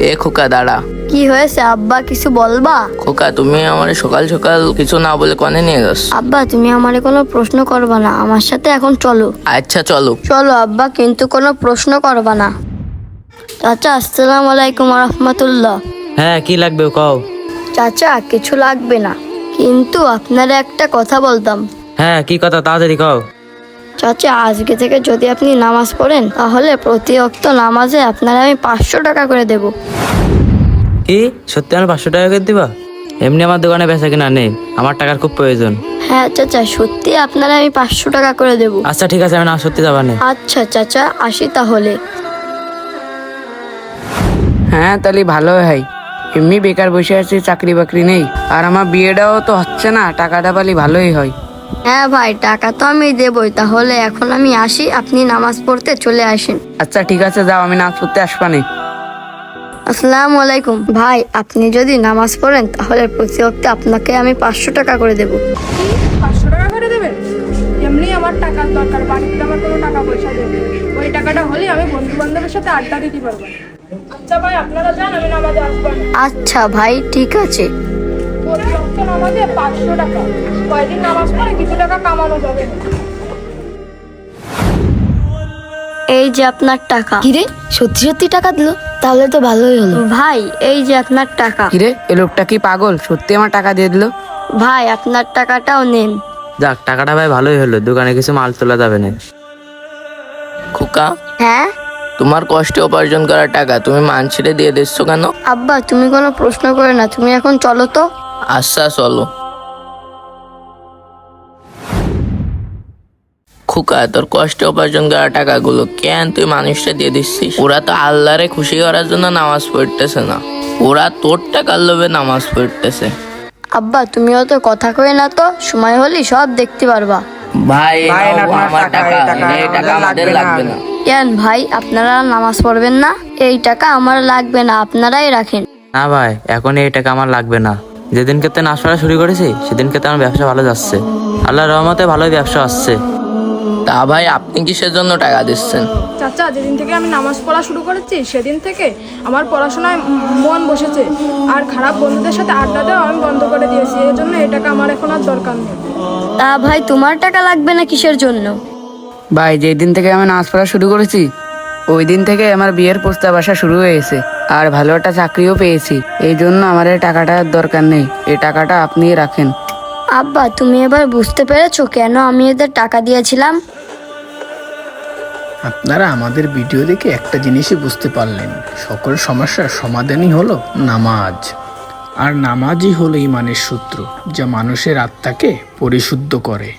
এ খোকা দাঁড়া। কি হয়েছে আব্বা, কিছু বলবা? খোকা তুমি আমার সকাল সকাল কিছু না বলে কনে নিয়ে যাস? আব্বা তুমি আমারে কোনো প্রশ্ন করবা না, আমার সাথে এখন চলো। আচ্ছা চলো। চলো আব্বা, কিন্তু কোনো প্রশ্ন করবা না। চাচা আসসালামু আলাইকুম রহমতুল্লাহ। হ্যাঁ, কি লাগবে কও। চাচা কিছু লাগবে না, কিন্তু আপনারা একটা কথা বলতাম। হ্যাঁ, কি কথা, তাড়াতাড়ি কও। চাচা আজকে থেকে যদি আপনি নামাজ পড়েন তাহলে প্রতি ওয়াক্ত নামাজে আপনারা আমি 500 টাকা করে দেব। কি সত্যি আমার 500 টাকা করে দিবা? এমনি আমার দোকানে বেচা কিনা নেই, আমার টাকার খুব প্রয়োজন। হ্যাঁ চাচা, সত্যি আপনারা আমি 500 টাকা করে দেব। আচ্ছা ঠিক আছে, আমি না সত্যি যাবা না। আচ্ছা চাচা, আসি তাহলে। হ্যাঁ তাহলে ভালো হয়। এমনি বেকার বসে আছি, চাকরি বাকরি নেই, আর আমার বিয়েটাও তো হচ্ছে না, টাকাটা পালি ভালোই হয়। হ্যাঁ ভাই, টাকা তো আমি দেবই, তাহলে এখন আমি আসি, আপনি নামাজ পড়তে চলে আসেন। আচ্ছা ঠিক আছে, যাও, আমি নাচ করতে আসবানি। আসসালামু আলাইকুম ভাই, আপনি যদি নামাজ পড়েন তাহলে প্রতি ওয়াক্তে আপনাকে আমি 500 টাকা করে দেব। 500 টাকা করে দেবেন? এমনি আমার টাকার দরকার, বাড়িতে আমার কোনো টাকা পয়সা দেবে, ওই টাকাটা হলে আমি বন্ধু বান্ধবের সাথে আড্ডা দিতে পারবো। আচ্ছা ভাই, আপনারা যান, আমি নামাজে আসবো না। আচ্ছা ভাই, ঠিক আছে। প্রতি ওয়াক্ত নামাজে 500 টাকা, কয়দিন নামাজ পড়ে কিছু টাকা কামানো যাবে। এই যে আপনার টাকা। কিরে, সত্যি সত্যি টাকা দিলো? তাহলে তো ভালোই হলো। ভাই এই যে আপনার টাকা। কিরে, এ লোকটা কি পাগল? সত্যি আমার টাকা দিয়ে দিল। ভাই আপনার টাকাটাও নেন। যাক, টাকাটা ভাই ভালোই হলো, দোকানে কিছু মাল তোলা যাবে না। খোকা হ্যাঁ তোমার কষ্টে উপার্জন করা টাকা তুমি মানছিরে দিয়ে দিচ্ছ কেন? আব্বা, তুমি কোনো প্রশ্ন করে না, তুমি এখন চলো তো। আচ্ছা চলো। খোকা তোর কষ্টে উপার্জন করা টাকাগুলো কেন তুই মানুষটা দিয়ে দিচ্ছিস? ওরা তো আল্লাহরে খুশি করার জন্য নামাজ পড়তেছে না, ওরা তোর টাকার লোভে নামাজ পড়তেছে। আব্বা তুমিও তো কথা কই না, তো সময় হলি সব দেখতে পারবা। ভাই ভাই, নাও আপনার আমার টাকা, টাকা, এই টাকা এই টাকা আমাদের লাগবে না। কেন ভাই, আপনারা নামাজ পড়বেন না? এই টাকা আমার লাগবে না, আপনারাই রাখেন। না ভাই, এখন এই টাকা আমার লাগবে না। যেদিনকে তো নাচ পড়া শুরু করেছি সেদিনকে তো আমার ব্যবসা ভালো যাচ্ছে, আল্লাহর রহমতে ভালোই ব্যবসা আসছে। তা ভাই আপনি কিসের জন্য টাকা দিচ্ছেন? চাচা, যেদিন থেকে আমি নামাজ পড়া শুরু করেছি সেদিন থেকে আমার পড়াশোনায় মন বসেছে, আর খারাপ বন্ধুদের সাথে আড্ডা দেওয়া আমি বন্ধ করে দিয়েছি, এই জন্য এই টাকা আমার এখন আর দরকার নেই। তা ভাই তোমার টাকা লাগবে না কিসের জন্য? ভাই যেদিন থেকে আমি নাচ পড়া শুরু করেছি ওই দিন থেকে আমার বিয়ের প্রস্তাব আসা শুরু হয়েছে, আর ভালো একটা চাকরিও পেয়েছি, এই জন্য আমার এই টাকাটার দরকার নেই, এই টাকাটা আপনি রাখেন। আব্বা তুমি এবার বুঝতে পেরেছো কেন আমি এদের টাকা দিয়েছিলাম? আপনারা আমাদের ভিডিও দেখে একটা জিনিসই বুঝতে পারলেন, সকল সমস্যার সমাধানই হলো নামাজ। আর নামাজই হলো ইমানের সূত্র, যা মানুষের আত্মাকে পরিশুদ্ধ করে।